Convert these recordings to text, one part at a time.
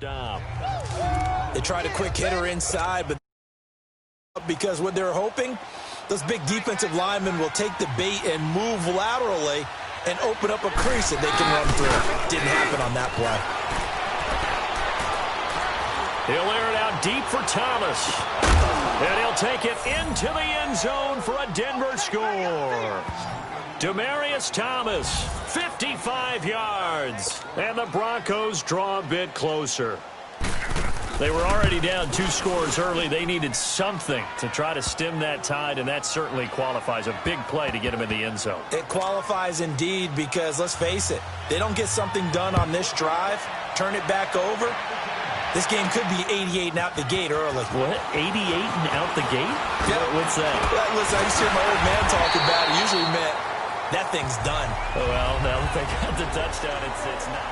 stop. They tried a quick hitter inside, but because what they're hoping, those big defensive linemen will take the bait and move laterally and open up a crease that they can run through. Didn't happen on that play. He'll air it out deep for Thomas. And he'll take it into the end zone for a Denver score. Demaryius Thomas, 55 yards. And the Broncos draw a bit closer. They were already down 2 scores early. They needed something to try to stem that tide, and that certainly qualifies. A big play to get them in the end zone. It qualifies indeed because, let's face it, they don't get something done on this drive, turn it back over, this game could be 88 and out the gate early. What? 88 and out the gate? Yeah. What's that? Listen, I used to hear my old man talk about it. Usually meant that thing's done. Well, now that they got the touchdown, it's not.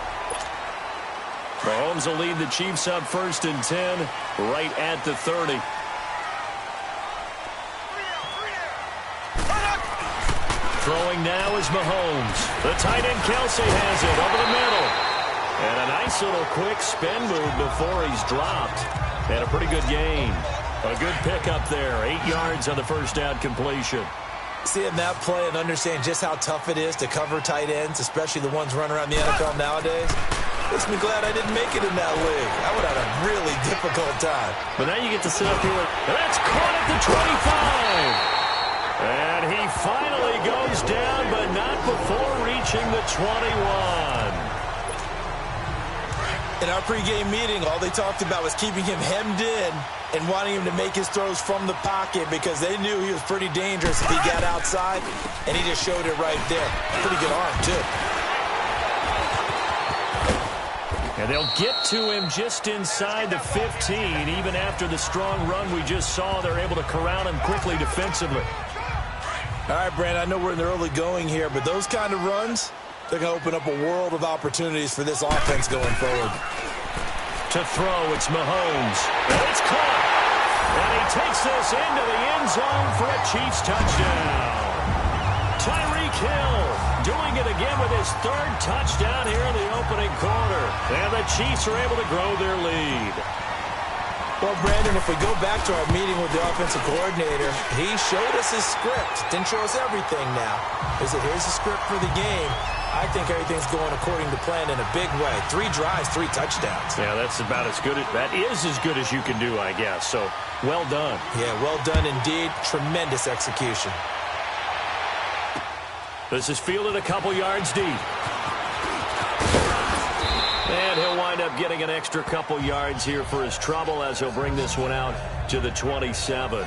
Mahomes will lead the Chiefs up 1st and 10 right at the 30. Throwing now is Mahomes. The tight end Kelsey has it over the middle. And a nice little quick spin move before he's dropped. And a pretty good gain. A good pickup there. 8 yards on the first down completion. Seeing that play and understand just how tough it is to cover tight ends, especially the ones running around the NFL nowadays, makes me glad I didn't make it in that league. I would have had a really difficult time. But now you get to sit up here. And that's caught at the 25. And he finally goes down, but not before reaching the 21. In our pregame meeting, all they talked about was keeping him hemmed in and wanting him to make his throws from the pocket because they knew he was pretty dangerous if he got outside, and he just showed it right there. Pretty good arm, too. And they'll get to him just inside the 15. Even after the strong run we just saw, they're able to corral him quickly defensively. All right, Brandon, I know we're in the early going here, but those kind of runs, they're going to open up a world of opportunities for this offense going forward. To throw, it's Mahomes. And it's caught. And he takes this into the end zone for a Chiefs touchdown. Tyreek Hill doing it again with his 3rd touchdown here in the opening quarter. And the Chiefs are able to grow their lead. Well, Brandon, if we go back to our meeting with the offensive coordinator, he showed us his script. Didn't show us everything now. He said, here's the script for the game. I think everything's going according to plan in a big way. 3 drives, 3 touchdowns. Yeah, that's about as good. That is as good as you can do, I guess. So, well done. Yeah, well done indeed. Tremendous execution. This is fielded a couple yards deep. And he'll wind up getting an extra couple yards here for his trouble as he'll bring this one out to the 27.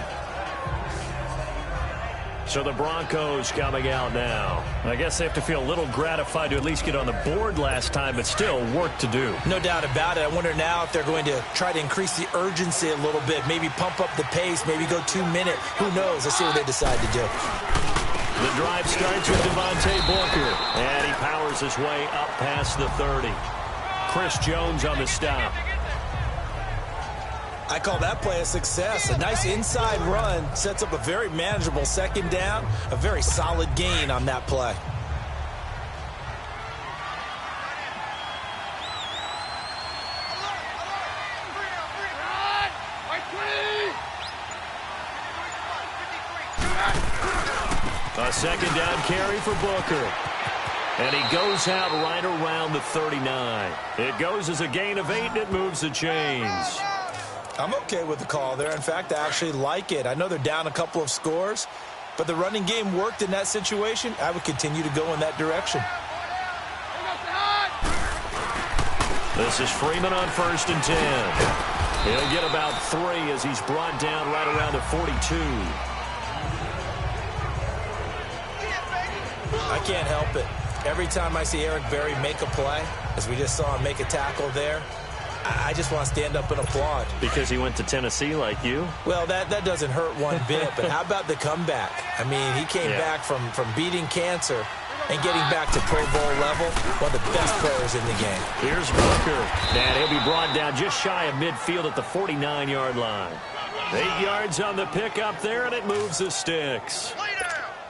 So the Broncos coming out now. I guess they have to feel a little gratified to at least get on the board last time, but still work to do. No doubt about it. I wonder now if they're going to try to increase the urgency a little bit, maybe pump up the pace, maybe go 2-minute. Who knows? Let's see what they decide to do. The drive starts with Devontae Booker, and he powers his way up past the 30. Chris Jones on the stop. I call that play a success. A nice inside run sets up a very manageable 2nd down, a very solid gain on that play. A 2nd down carry for Booker. And he goes out right around the 39. It goes as a gain of 8, and it moves the chains. I'm okay with the call there. In fact, I actually like it. I know they're down a couple of scores, but the running game worked in that situation. I would continue to go in that direction. This is Freeman on 1st and 10. He'll get about 3 as he's brought down right around the 42. I can't help it. Every time I see Eric Berry make a play, as we just saw him make a tackle there, I just want to stand up and applaud. Because he went to Tennessee like you? Well, that doesn't hurt one bit, but how about the comeback? I mean, he came back from beating cancer and getting back to Pro Bowl level, one of the best players in the game. Here's Booker. And he'll be brought down just shy of midfield at the 49-yard line. 8 yards on the pickup there, and it moves the sticks.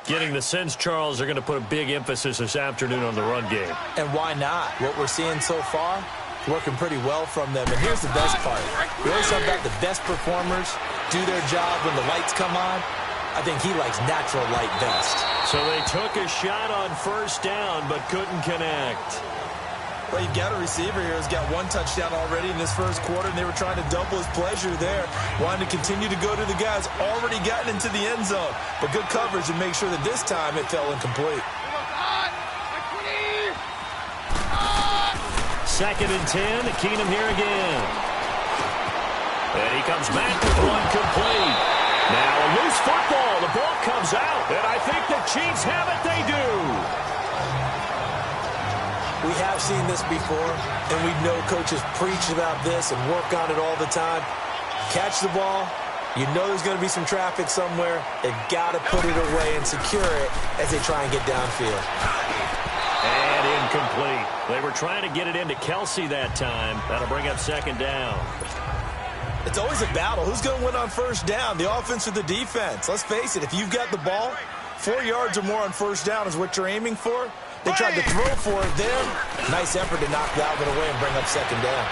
Getting the sense, Charles, they're going to put a big emphasis this afternoon on the run game. And why not? What we're seeing so far, working pretty well from them. And here's the best part. We always talk about the best performers do their job when the lights come on. I think he likes natural light best. So they took a shot on first down but couldn't connect. Well, you've got a receiver here who's got one touchdown already in this first quarter, and they were trying to double his pleasure there, wanting to continue to go to the guys already gotten into the end zone. But good coverage to make sure that this time it fell incomplete. Second and 10, Keenum here again. And he comes back with one complete. Now a loose football. The ball comes out, and I think the Chiefs have it. They do. We have seen this before, and we know coaches preach about this and work on it all the time. Catch the ball. You know there's going to be some traffic somewhere. They've got to put it away and secure it as they try and get downfield. And incomplete. They were trying to get it into Kelsey that time. That'll bring up second down. It's always a battle. Who's going to win on first down, the offense or the defense? Let's face it, if you've got the ball, 4 yards or more on first down is what you're aiming for. They tried to throw for it there. Nice effort to knock that one away and bring up second down.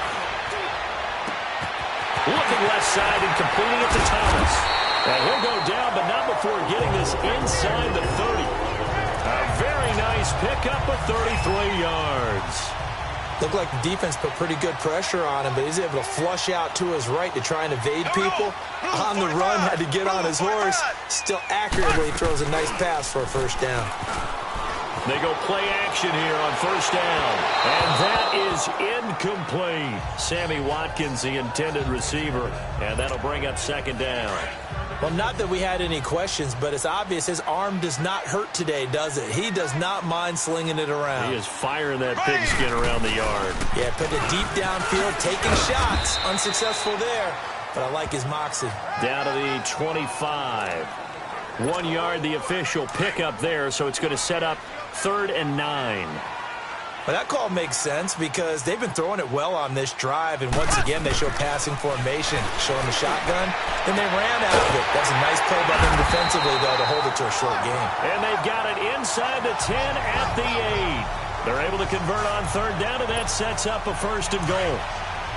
Looking left side and completing it to Thomas. And he'll go down, but not before getting this inside the 30. A very nice pickup of 33 yards. Looked like the defense put pretty good pressure on him, but he's able to flush out to his right to try and evade people. On the run, had to get on his horse. Still accurately throws a nice pass for a first down. They go play action here on first down. And that is incomplete. Sammy Watkins, the intended receiver, and that'll bring up second down. Well, not that we had any questions, but it's obvious his arm does not hurt today, does it? He does not mind slinging it around. He is firing that pigskin around the yard. Yeah, put it deep downfield, taking shots. Unsuccessful there, but I like his moxie. Down to the 25. 1 yard, the official pickup there, so it's going to set up 3rd and 9. Well, that call makes sense because they've been throwing it well on this drive, and once again they show passing formation, showing the shotgun. Then they ran out of it. That's a nice play by them defensively, though, to hold it to a short game. And they've got it inside the 10 at the 8. They're able to convert on 3rd down, and that sets up a 1st and goal.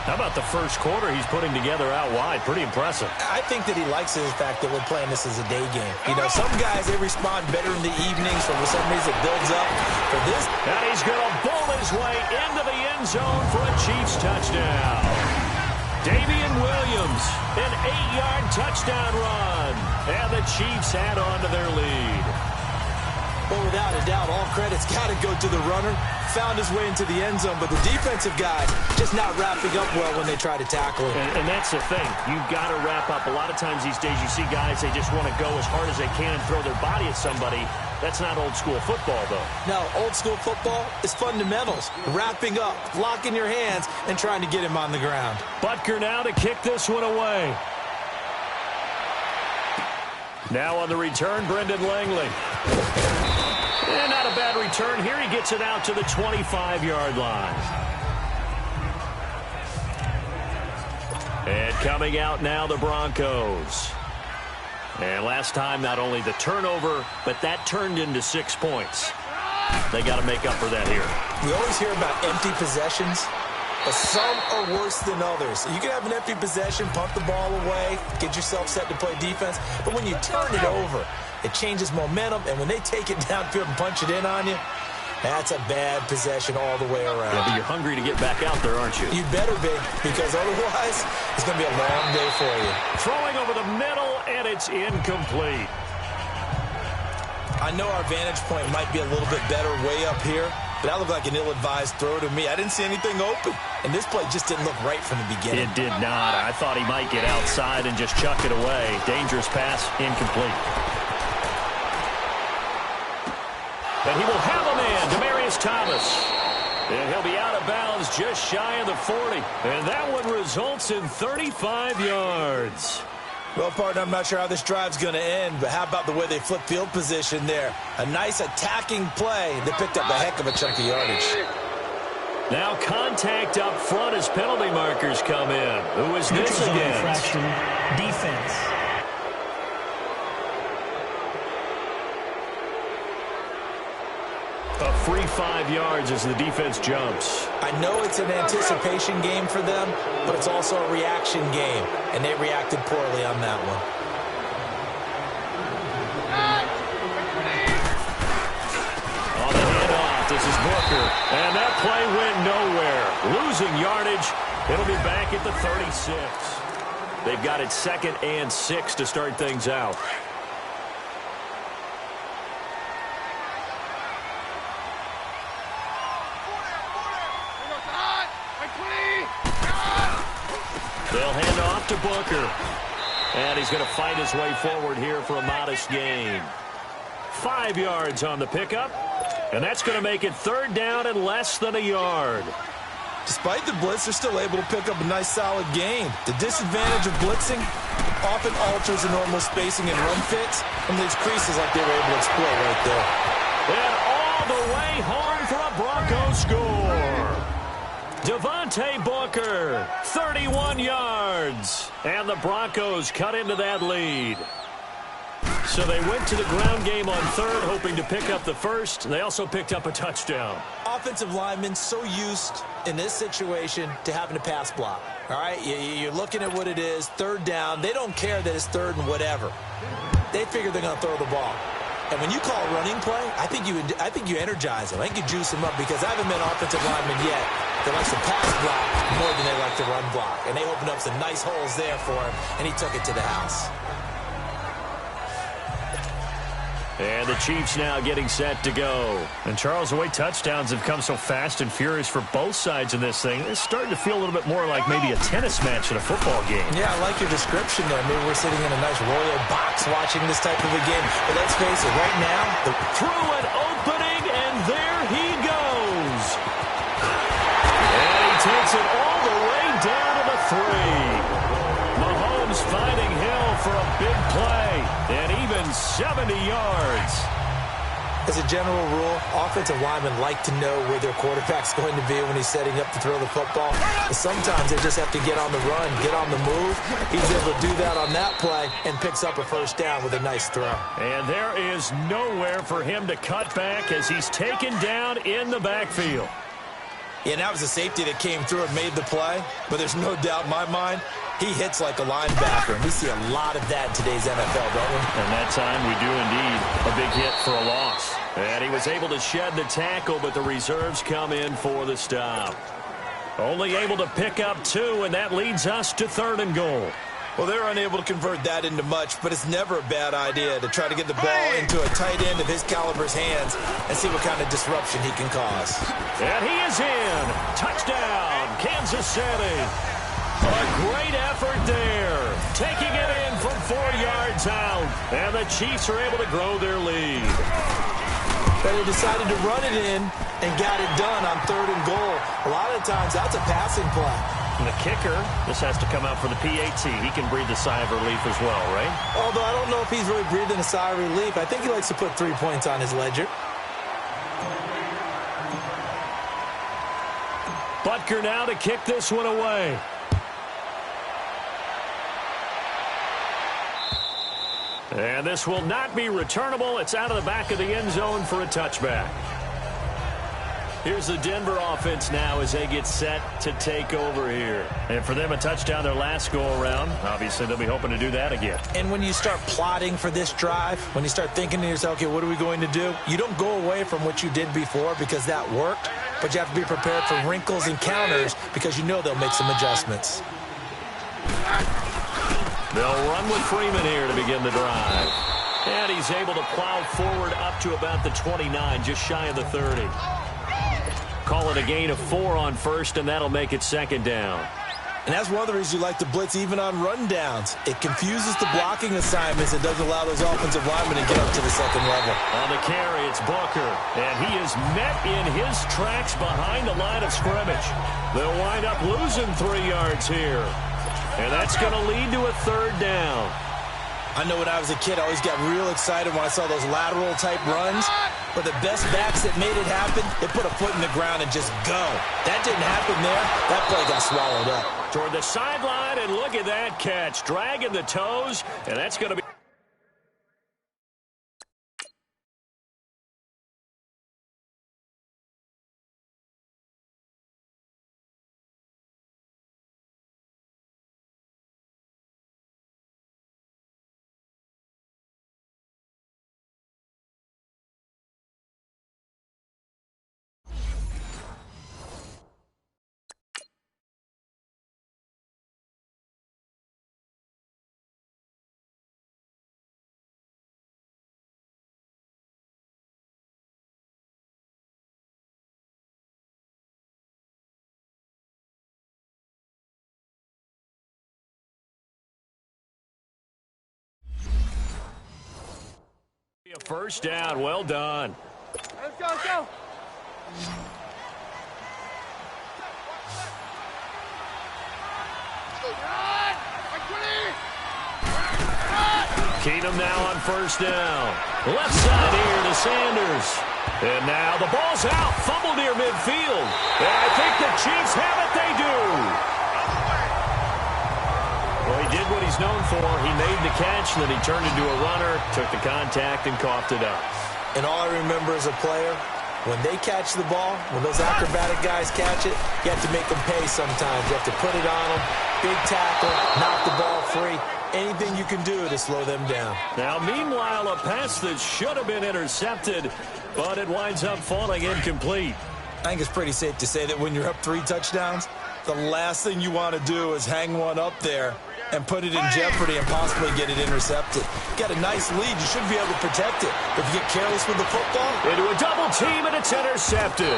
How about the first quarter he's putting together out wide? Pretty impressive. I think that he likes the fact that we're playing this as a day game. You know, some guys, they respond better in the evenings, for some reason it builds up. For this, and he's going to bowl his way into the end zone for a Chiefs touchdown. Damian Williams, an 8-yard touchdown run. And the Chiefs add on to their lead. Well, without a doubt, all credit's got to go to the runner. Found his way into the end zone, but the defensive guys just not wrapping up well when they try to tackle him. And that's the thing. You've got to wrap up. A lot of times these days you see guys, they just want to go as hard as they can and throw their body at somebody. That's not old school football, though. No, old school football is fundamentals. Wrapping up, locking your hands, and trying to get him on the ground. Butker now to kick this one away. Now on the return, Brendan Langley. And not a bad return here. He gets it out to the 25-yard line. And coming out now, the Broncos. And last time, not only the turnover, but that turned into 6 points. They got to make up for that here. We always hear about empty possessions, but some are worse than others. You can have an empty possession, pump the ball away, get yourself set to play defense, but when you turn it over, it changes momentum, and when they take it downfield and punch it in on you, that's a bad possession all the way around. Yeah, but you're hungry to get back out there, aren't you? You better be, because otherwise, it's going to be a long day for you. Throwing over the middle, and it's incomplete. I know our vantage point might be a little bit better way up here, but that looked like an ill-advised throw to me. I didn't see anything open, and this play just didn't look right from the beginning. It did not. I thought he might get outside and just chuck it away. Dangerous pass, incomplete. And he will have a man, Demaryius Thomas. And he'll be out of bounds just shy of the 40. And that one results in 35 yards. Well, partner, I'm not sure how this drive's going to end, but how about the way they flip field position there? A nice attacking play that picked up a heck of a chunk of yardage. Now contact up front as penalty markers come in. Who is this against? Defense. A free 5 yards as the defense jumps. I know it's an anticipation game for them, but it's also a reaction game, and they reacted poorly on that one. On the handoff, this is Booker, and that play went nowhere. Losing yardage. It'll be back at the 36. They've got it 2nd and 6 to start things out. They'll hand off to Booker. And he's going to fight his way forward here for a modest gain. 5 yards on the pickup. And that's going to make it 3rd down and less than a yard. Despite the blitz, they're still able to pick up a nice, solid gain. The disadvantage of blitzing often alters the normal spacing and run fits, and these creases like they were able to exploit right there. And all the way home for a Broncos score. Devontae Booker, 31 yards. And the Broncos cut into that lead. So they went to the ground game on 3rd, hoping to pick up the 1st. They also picked up a touchdown. Offensive linemen so used in this situation to having to pass block. All right, you're looking at what it is, 3rd down. They don't care that it's 3rd and whatever. They figure they're going to throw the ball. And when you call a running play, I think you energize them. I think you juice them up because I haven't met an offensive lineman yet that likes to pass block more than they like to run block. And they opened up some nice holes there for him, and he took it to the house. And the Chiefs now getting set to go. And, Charles, the way touchdowns have come so fast and furious for both sides in this thing, it's starting to feel a little bit more like maybe a tennis match in a football game. Yeah, I like your description there. Maybe we're sitting in a nice royal box watching this type of a game. But let's face it, right now, through an opening, and there he goes. And he takes it all the way down to the 3. Mahomes finding Hill for a big play. And even 70 yards. As a general rule, offensive linemen like to know where their quarterback's going to be when he's setting up to throw the football. But sometimes they just have to get on the run, get on the move. He's able to do that on that play and picks up a 1st down with a nice throw. And there is nowhere for him to cut back as he's taken down in the backfield. Yeah, and that was a safety that came through and made the play. But there's no doubt in my mind, he hits like a linebacker. And we see a lot of that in today's NFL, don't we? And that time we do indeed. A big hit for a loss. And he was able to shed the tackle, but the reserves come in for the stop. Only able to pick up 2, and that leads us to 3rd and goal. Well, they're unable to convert that into much, but it's never a bad idea to try to get the ball into a tight end of his caliber's hands and see what kind of disruption he can cause. And he is in. Touchdown, Kansas City. A great effort there. Taking it in from 4 yards out. And the Chiefs are able to grow their lead. But they decided to run it in and got it done on 3rd and goal. A lot of times that's a passing play. And the kicker, this has to come out for the PAT. He can breathe a sigh of relief as well, right? Although I don't know if he's really breathing a sigh of relief. I think he likes to put 3 points on his ledger. Butker now to kick this one away. And this will not be returnable. It's out of the back of the end zone for a touchback. Here's the Denver offense now as they get set to take over here. And for them, a touchdown their last go-around. Obviously, they'll be hoping to do that again. And when you start plotting for this drive, when you start thinking to yourself, okay, what are we going to do? You don't go away from what you did before because that worked, but you have to be prepared for wrinkles and counters because you know they'll make some adjustments. They'll run with Freeman here to begin the drive. And he's able to plow forward up to about the 29, just shy of the 30. Call it a gain of 4 on 1st, and that'll make it 2nd down. And that's one of the reasons you like to blitz even on rundowns. It confuses the blocking assignments. It doesn't allow those offensive linemen to get up to the 2nd level. On the carry, it's Booker. And he is met in his tracks behind the line of scrimmage. They'll wind up losing 3 yards here. And that's going to lead to a 3rd down. I know when I was a kid, I always got real excited when I saw those lateral-type runs. But the best backs that made it happen, they put a foot in the ground and just go. That didn't happen there. That play got swallowed up. Toward the sideline, and look at that catch. Dragging the toes, and that's going to be First down, well done. Let's go, let's go. Keenum now on first down. Left side here to Sanders. And now the ball's out. Fumble near midfield. And I think the Chiefs have it. They do. Well, he did what he's known for. He made the catch, and then he turned into a runner, took the contact, and coughed it up. And all I remember as a player, when they catch the ball, when those acrobatic guys catch it, you have to make them pay sometimes. You have to put it on them, big tackle, knock the ball free. Anything you can do to slow them down. Now, meanwhile, a pass that should have been intercepted, but it winds up falling incomplete. I think it's pretty safe to say that when you're up 3 touchdowns, the last thing you want to do is hang one up there and put it in jeopardy and possibly get it intercepted. Got a nice lead. You should be able to protect it. If you get careless with the football. Into a double team, and it's intercepted.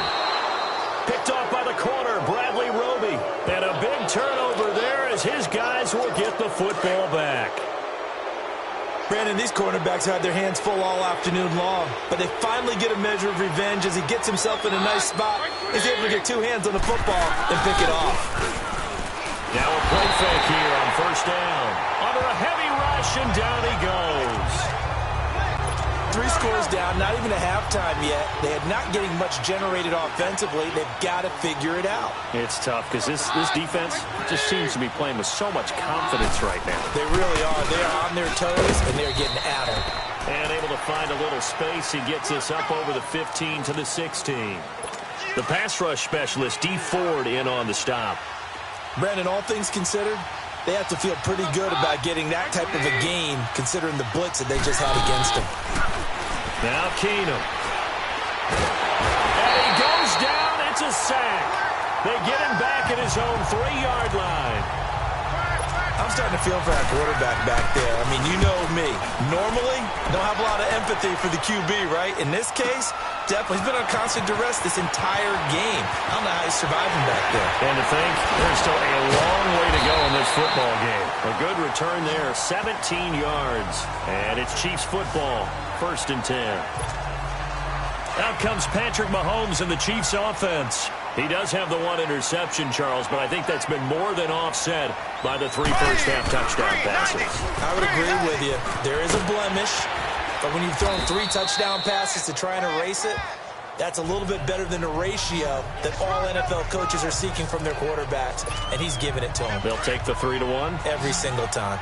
Picked off by the corner, Bradley Roby. And a big turnover there as his guys will get the football back. Brandon, these cornerbacks had their hands full all afternoon long, but they finally get a measure of revenge as he gets himself in a nice spot. He's able to get 2 hands on the football and pick it off. Now a play fake here on first down. Under a heavy rush, and down he goes. 3 scores down, not even a halftime yet. They are not getting much generated offensively. They've got to figure it out. It's tough because this defense just seems to be playing with so much confidence right now. They really are. They are on their toes, and they're getting at them. And able to find a little space. He gets us up over the 15 to the 16. The pass rush specialist, D. Ford, in on the stop. Brandon, all things considered, they have to feel pretty good about getting that type of a game, considering the blitz that they just had against them. Now Keenum. And he goes down. It's a sack. They get him back at his own 3-yard line. I'm starting to feel for that quarterback back there. I mean, you know me. Normally, don't have a lot of empathy for the QB, right? In this case, definitely. He's been on constant duress this entire game. I don't know how he's surviving back there. And to think, there's still a long way to go in this football game. A good return there, 17 yards. And it's Chiefs football, 1st and 10. Out comes Patrick Mahomes in the Chiefs offense. He does have the 1 interception, Charles, but I think that's been more than offset by the 3 first-half touchdown passes. I would agree with you. There is a blemish, but when you've thrown 3 touchdown passes to try and erase it, that's a little bit better than the ratio that all NFL coaches are seeking from their quarterbacks, and he's giving it to them. They'll take the 3-1? Every single time.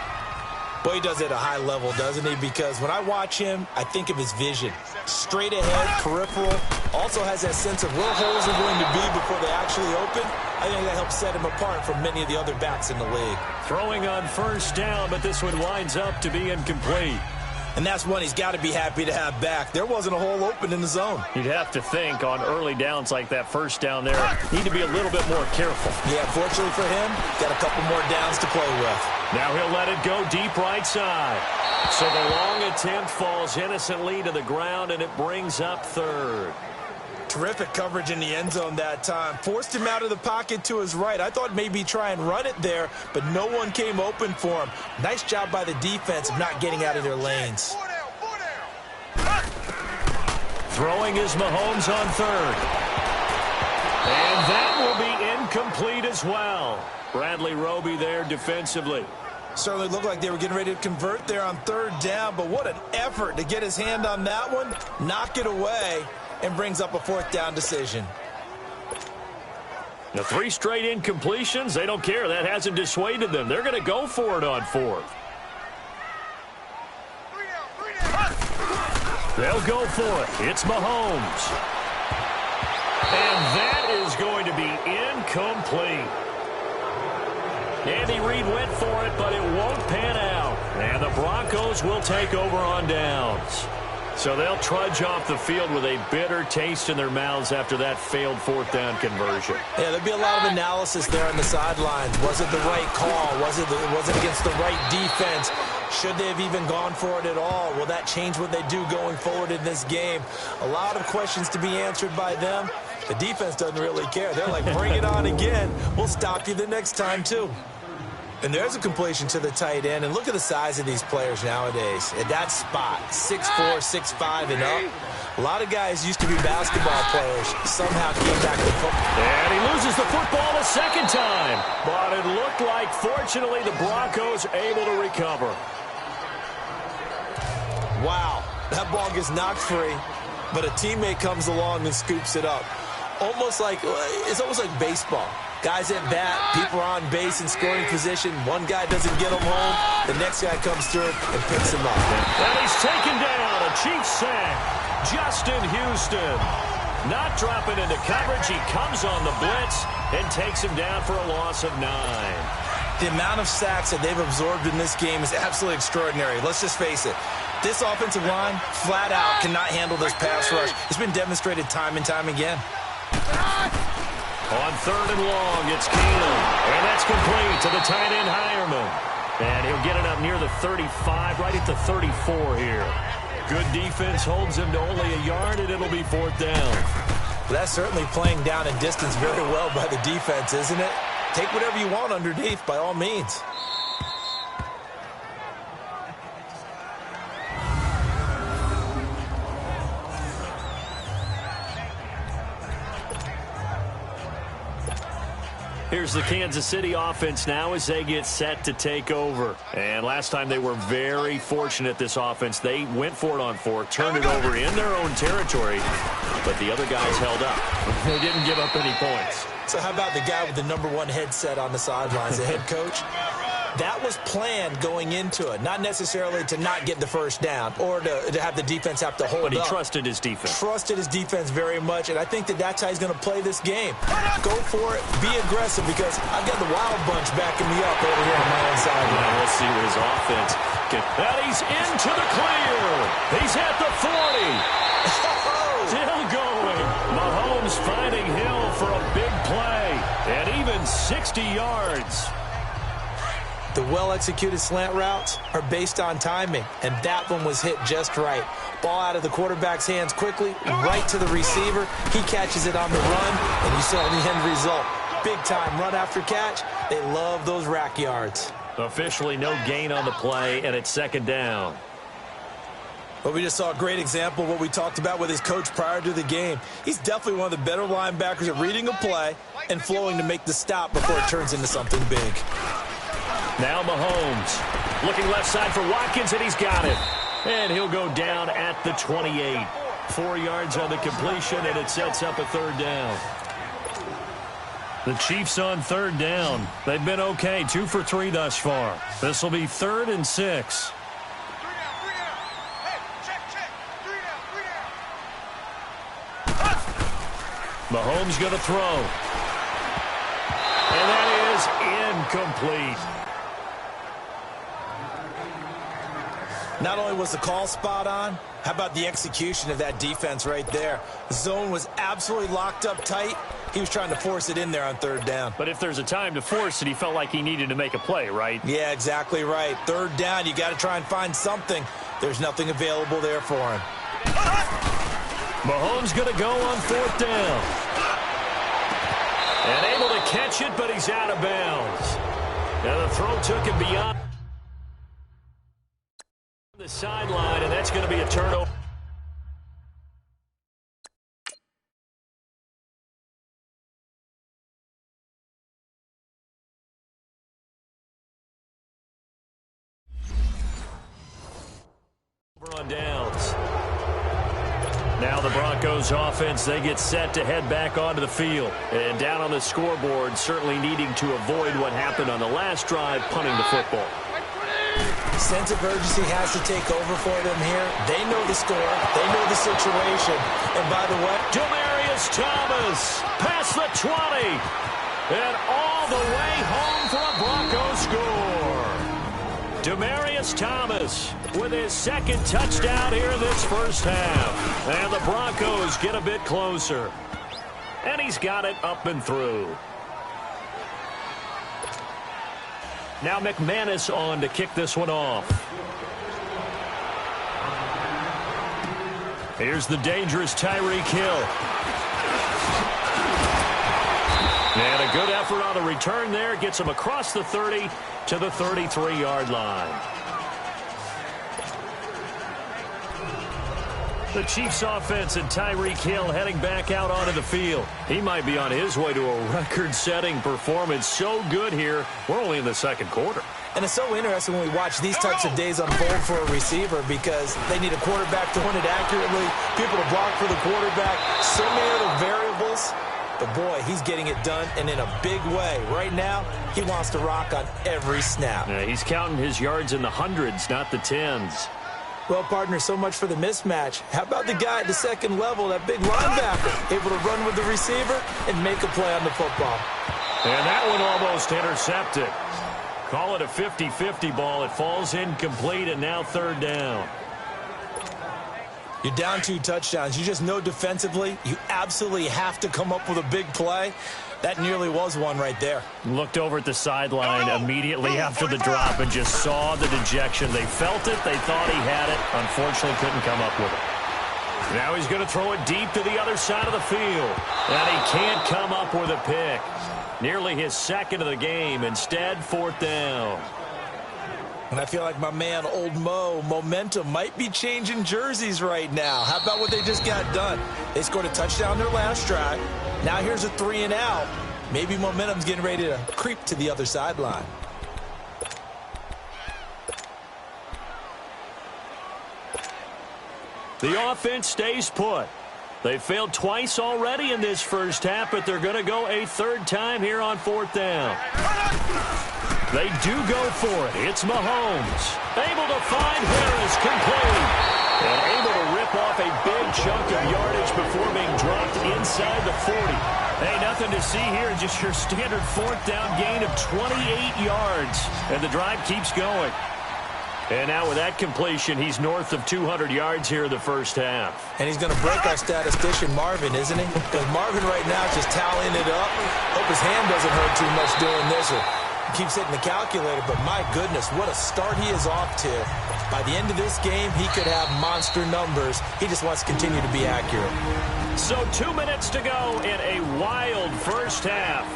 Boy, he does it at a high level, doesn't he? Because when I watch him, I think of his vision. Straight ahead, peripheral. Also has that sense of where holes are going to be before they actually open. I think that helps set him apart from many of the other backs in the league. Throwing on first down, but this one winds up to be incomplete. And that's one he's got to be happy to have back. There wasn't a hole open in the zone. You'd have to think on early downs like that first down there, need to be a little bit more careful. Yeah, fortunately for him, got a couple more downs to play with. Now he'll let it go deep right side. So the long attempt falls innocently to the ground, and it brings up 3rd. Terrific coverage in the end zone that time. Forced him out of the pocket to his right. I thought maybe try and run it there, but no one came open for him. Nice job by the defense of not getting out of their lanes. Throwing is Mahomes on 3rd. And that will be incomplete as well. Bradley Roby there defensively. Certainly looked like they were getting ready to convert there on 3rd down, but what an effort to get his hand on that one, knock it away, and brings up a 4th down decision. Now 3 straight incompletions, they don't care. That hasn't dissuaded them. They're going to go for it on 4th. They'll go for it. It's Mahomes. And that is going to be incomplete. Andy Reid went for it, but it won't pan out. And the Broncos will take over on downs. So they'll trudge off the field with a bitter taste in their mouths after that failed 4th down conversion. Yeah, there'll be a lot of analysis there on the sidelines. Was it the right call? Was it against the right defense? Should they have even gone for it at all? Will that change what they do going forward in this game? A lot of questions to be answered by them. The defense doesn't really care. They're like, bring it on again. We'll stop you the next time, too. And there's a completion to the tight end. And look at the size of these players nowadays. At that spot, 6'4", 6'5", and up. A lot of guys used to be basketball players. Somehow came back to football. And he loses the football a second time. But it looked like, fortunately, the Broncos able to recover. Wow, that ball gets knocked free, but a teammate comes along and scoops it up. It's almost like baseball. Guys at bat, people are on base in scoring position. One guy doesn't get him home. The next guy comes through and picks him up. And he's taken down. A Chiefs sack. Justin Houston. Not dropping into coverage. He comes on the blitz and takes him down for a loss of 9. The amount of sacks that they've absorbed in this game is absolutely extraordinary. Let's just face it. This offensive line, flat out, cannot handle this pass rush. It's been demonstrated time and time again. On 3rd and long, it's Keenum. And that's complete to the tight end, Hireman. And he'll get it up near the 35, right at the 34 here. Good defense holds him to only a yard, and it'll be 4th down. Well, that's certainly playing down and distance very well by the defense, isn't it? Take whatever you want underneath, by all means. Here's the Kansas City offense now as they get set to take over. And last time they were very fortunate, this offense. They went for it on 4th, turned it over in their own territory, but the other guys held up. They didn't give up any points. So how about the guy with the #1 headset on the sidelines, the head coach? That was planned going into it, not necessarily to not get the first down or to have the defense have to hold up. But he trusted his defense. Trusted his defense very much, and I think that's how he's going to play this game. Go for it, be aggressive, because I've got the Wild Bunch backing me up over here on my own side. Now we'll see what his offense can. And he's into the clear. He's at the 40. Still going. Mahomes finding Hill for a big play, and even 60 yards. The well-executed slant routes are based on timing, and that one was hit just right. Ball out of the quarterback's hands quickly, right to the receiver. He catches it on the run, and you saw the end result. Big-time run after catch. They love those rack yards. Officially no gain on the play, and it's 2nd down. But we just saw a great example of what we talked about with his coach prior to the game. He's definitely one of the better linebackers at reading a play and flowing to make the stop before it turns into something big. Now Mahomes looking left side for Watkins, and he's got it. And he'll go down at the 28. 4 yards on the completion, and it sets up a 3rd down. The Chiefs on 3rd down. They've been okay, 2 for 3 thus far. This will be 3rd and 6. Mahomes going to throw. And that is incomplete. Not only was the call spot on, how about the execution of that defense right there? The zone was absolutely locked up tight. He was trying to force it in there on 3rd down. But if there's a time to force it, he felt like he needed to make a play, right? Yeah, exactly right. 3rd down, you got to try and find something. There's nothing available there for him. Mahomes going to go on 4th down. And able to catch it, but he's out of bounds. Now the throw took him beyond the sideline, and that's going to be a turnover. On downs. Now the Broncos offense, they get set to head back onto the field. And down on the scoreboard, certainly needing to avoid what happened on the last drive, punting the football. Sense of urgency has to take over for them here. They know the score. They know the situation. And by the way, Demaryius Thomas past the 20. And all the way home for a Broncos score. Demaryius Thomas with his 2nd touchdown here in this first half. And the Broncos get a bit closer. And he's got it up and through. Now McManus on to kick this one off. Here's the dangerous Tyreek Hill. And a good effort effort on the return there. Gets him across the 30 to the 33-yard line. The Chiefs offense and Tyreek Hill heading back out onto the field. He might be on his way to a record-setting performance. So good here. We're only in the second quarter. And it's so interesting when we watch these types of days unfold for a receiver because they need a quarterback to run it accurately, people to block for the quarterback, so many other variables. But, boy, he's getting it done, and in a big way. Right now, he wants to rock on every snap. Yeah, he's counting his yards in the hundreds, not the tens. Well, partner, so much for the mismatch. How about the guy at the second level, that big linebacker, able to run with the receiver and make a play on the football? And that one almost intercepted. Call it a 50-50 ball. It falls incomplete, and now third down. You're down 2 touchdowns. You just know defensively you absolutely have to come up with a big play. That nearly was one right there. Looked over at the sideline immediately after the drop and just saw the dejection. They felt it. They thought he had it. Unfortunately, couldn't come up with it. Now he's going to throw it deep to the other side of the field. And he can't come up with a pick. Nearly his second of the game. Instead, fourth down. And I feel like my man, Old Mo, momentum might be changing jerseys right now. How about what they just got done? They scored a touchdown their last drive. Now here's a 3-and-out. Maybe momentum's getting ready to creep to the other sideline. The offense stays put. They failed twice already in this first half, but they're going to go a third time here on fourth down. They do go for it. It's Mahomes. Able to find Harris, complete. And able to rip off a big chunk of yardage before being dropped inside the 40. Hey, nothing to see here. Just your standard fourth down gain of 28 yards. And the drive keeps going. And now with that completion, he's north of 200 yards here in the first half. And he's going to break our statistician, Marvin, isn't he? Because Marvin right now is just tallying it up. Hope his hand doesn't hurt too much doing this. Or keeps hitting the calculator, but my goodness, what a start he is off to. By the end of this game, he could have monster numbers. He just wants to continue to be accurate. So 2 minutes to go in a wild first half.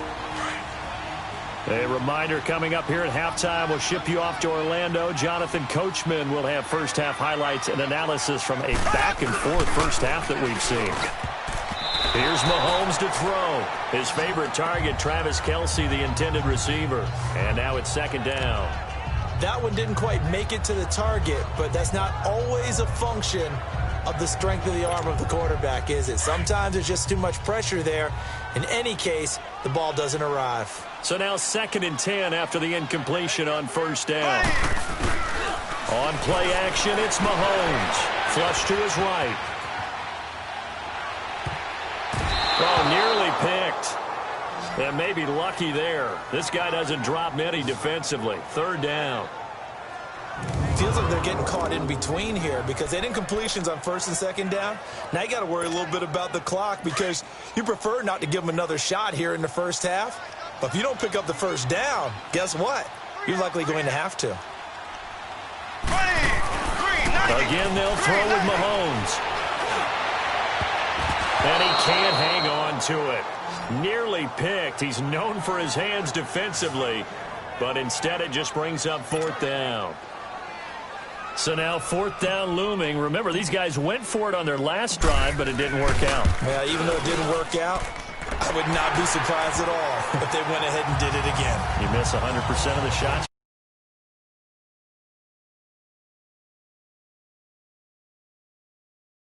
A reminder coming up here at halftime. We'll ship you off to Orlando. Jonathan Coachman will have first half highlights and analysis from a back-and-forth first half that we've seen. Here's Mahomes to throw. His favorite target, Travis Kelce, the intended receiver. And now it's second down. That one didn't quite make it to the target, but that's not always a function of the strength of the arm of the quarterback, is it? Sometimes there's just too much pressure there. In any case, the ball doesn't arrive. So now 2nd and 10 after the incompletion on first down. On play action, it's Mahomes. Flush to his right. Oh, nearly picked. And maybe lucky there. This guy doesn't drop many defensively. Third down. Feels like they're getting caught in between here because they didn't incompletions on first and second down. Now you got to worry a little bit about the clock because you prefer not to give them another shot here in the first half. But if you don't pick up the first down, guess what? You're likely going to have to. Again, they'll throw with Mahomes. And he can't hang on to it. Nearly picked. He's known for his hands defensively. But instead it just brings up fourth down. So now fourth down looming. Remember, these guys went for it on their last drive, but it didn't work out. Yeah, even though it didn't work out, I would not be surprised at all if they went ahead and did it again. You miss 100% of the shots